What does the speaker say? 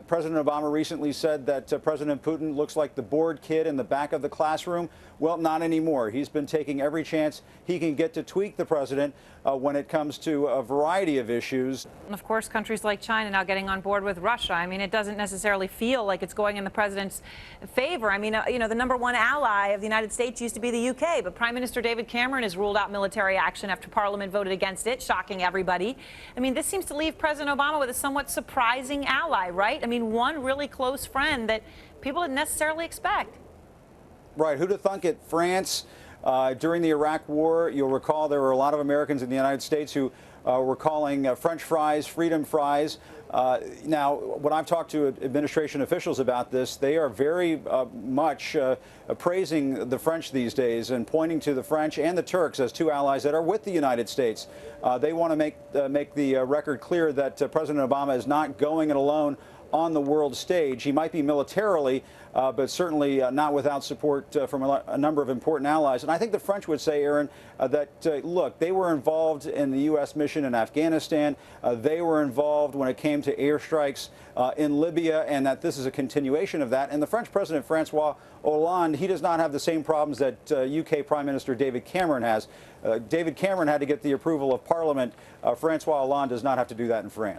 President Obama recently said that President Putin looks like the bored kid in the back of the classroom. Well, not anymore. He's been taking every chance he can get to tweak the president when it comes to a variety of issues. And of course, countries like China now getting on board with Russia. I mean, it doesn't necessarily feel like it's going in the president's favor. I mean, you know, the #1 ally of the United States used to be the UK, but Prime Minister David Cameron has ruled out military action after Parliament voted against it, shocking everybody. I mean, this seems to leave President Obama with a somewhat surprising ally, right? I mean, one really close friend that people didn't necessarily expect. Right. Who'd have thunk it? France. During the Iraq War, you'll recall there were a lot of Americans in the United States who were calling French fries freedom fries. Now, when I've talked to administration officials about this, they are very much praising the French these days and pointing to the French and the Turks as two allies that are with the United States. They want to make the record clear that President Obama is not going it alone on the world stage. He might be militarily, but certainly not without support from a number of important allies. And I think the French would say, Aaron, that, look, they were involved in the U.S. mission in Afghanistan. They were involved when it came to airstrikes in Libya, and that this is a continuation of that. And the French President, Francois Hollande, he does not have the same problems that UK Prime Minister David Cameron has. David Cameron had to get the approval of Parliament. Francois Hollande does not have to do that in France.